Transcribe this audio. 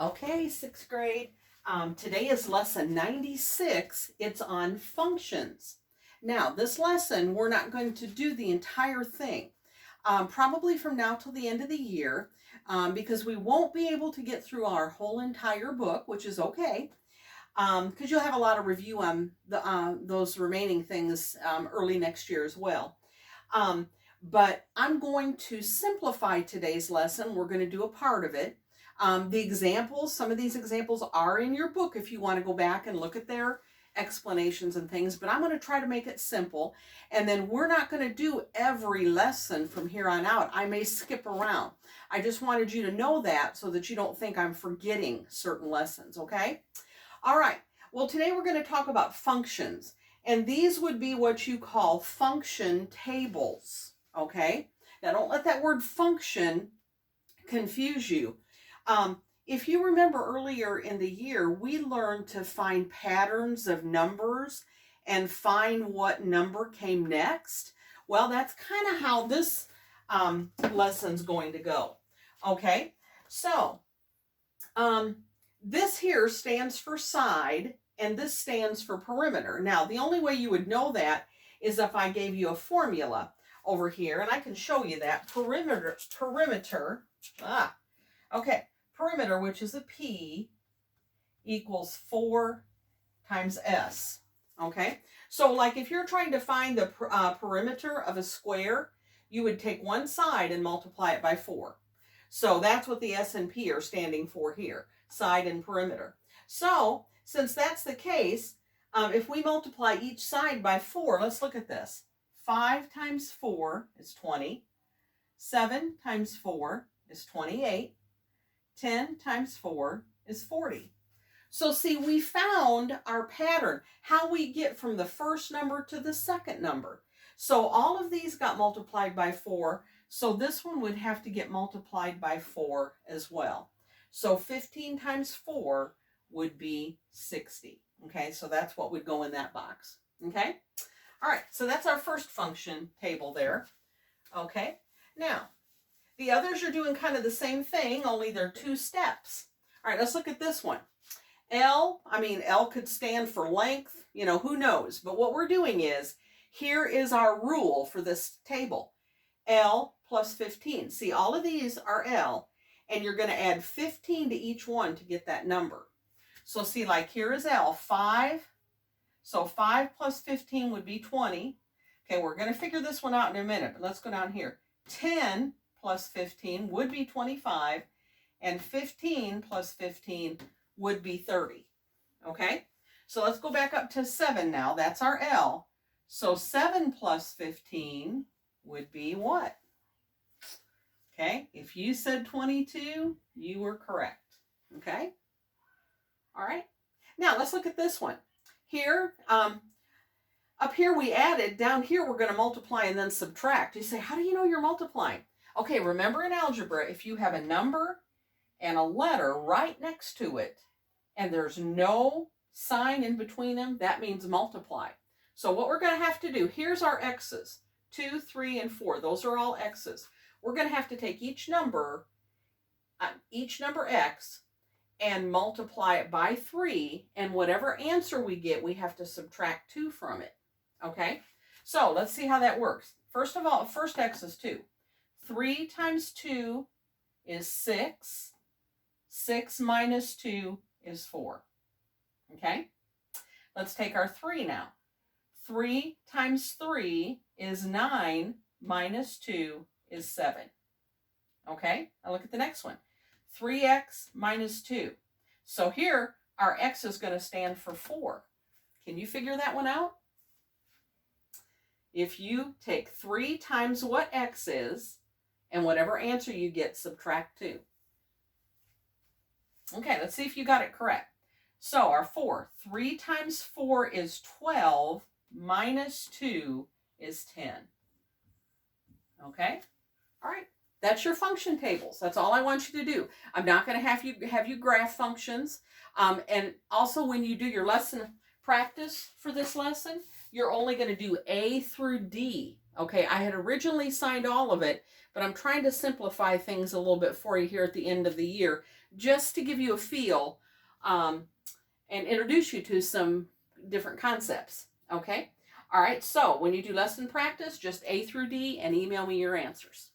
Okay, sixth grade. Today is lesson 96. It's on functions. Now, this lesson, we're not going to do the entire thing, probably from now till the end of the year, because we won't be able to get through our whole entire book, which is okay, because you'll have a lot of review on those remaining things early next year as well. But I'm going to simplify today's lesson. We're going to do a part of it. The examples, some of these examples are in your book if you want to go back and look at their explanations and things, but I'm going to try to make it simple. And then we're not going to do every lesson from here on out. I may skip around. I just wanted you to know that so that you don't think I'm forgetting certain lessons, okay? All right. Well, today we're going to talk about functions, and these would be what you call function tables, okay? Now, don't let that word function confuse you. If you remember earlier in the year, we learned to find patterns of numbers and find what number came next. Well, that's kind of how this lesson's going to go. Okay, so this here stands for side, and this stands for perimeter. Now, the only way you would know that is if I gave you a formula over here, and I can show you that. Perimeter, perimeter, which is a P, equals 4 times S. Okay, so like if you're trying to find the perimeter of a square, you would take one side and multiply it by 4. So that's what the S and P are standing for here, side and perimeter. So since that's the case, if we multiply each side by 4, let's look at this. 5 times 4 is 20. 7 times 4 is 28. 10 times 4 is 40. So see, we found our pattern, how we get from the first number to the second number. So all of these got multiplied by 4, so this one would have to get multiplied by 4 as well. So 15 times 4 would be 60. Okay, so that's what would go in that box. Okay, all right, so that's our first function table there. Okay, now the others are doing kind of the same thing, only they're 2 steps. All right, let's look at this one. L could stand for length, who knows? But what we're doing is, here is our rule for this table. L plus 15. See, all of these are L, and you're going to add 15 to each one to get that number. So see, like here is L, 5. So 5 plus 15 would be 20. Okay, we're going to figure this one out in a minute, but let's go down here. 10 plus 15 would be 25, and 15 plus 15 would be 30. Okay, so let's go back up to 7 now. That's our L. So 7 plus 15 would be what? Okay, if you said 22, you were correct. Okay, all right. Now let's look at this one. Here, up here we added, down here we're going to multiply and then subtract. You say, how do you know you're multiplying? Okay, remember in algebra, if you have a number and a letter right next to it, and there's no sign in between them, that means multiply. So what we're going to have to do, here's our x's, 2, 3, and 4. Those are all x's. We're going to have to take each number x, and multiply it by 3, and whatever answer we get, we have to subtract 2 from it. Okay, so let's see how that works. First of all, first x is 2. 3 times 2 is 6. 6 minus 2 is 4. Okay, let's take our 3 now. 3 times 3 is 9, minus 2 is 7. Okay, now look at the next one. 3x minus 2. So here, our x is going to stand for 4. Can you figure that one out? If you take 3 times what x is, and whatever answer you get, subtract 2. Okay, let's see if you got it correct. So our 4, 3 times 4 is 12, minus 2 is 10. Okay, all right. That's your function tables. That's all I want you to do. I'm not going to have you graph functions. And also when you do your lesson practice for this lesson, you're only going to do A through D Okay, I had originally signed all of it, but I'm trying to simplify things a little bit for you here at the end of the year, just to give you a feel and introduce you to some different concepts. Okay? All right, so when you do lesson practice, just A through D and email me your answers.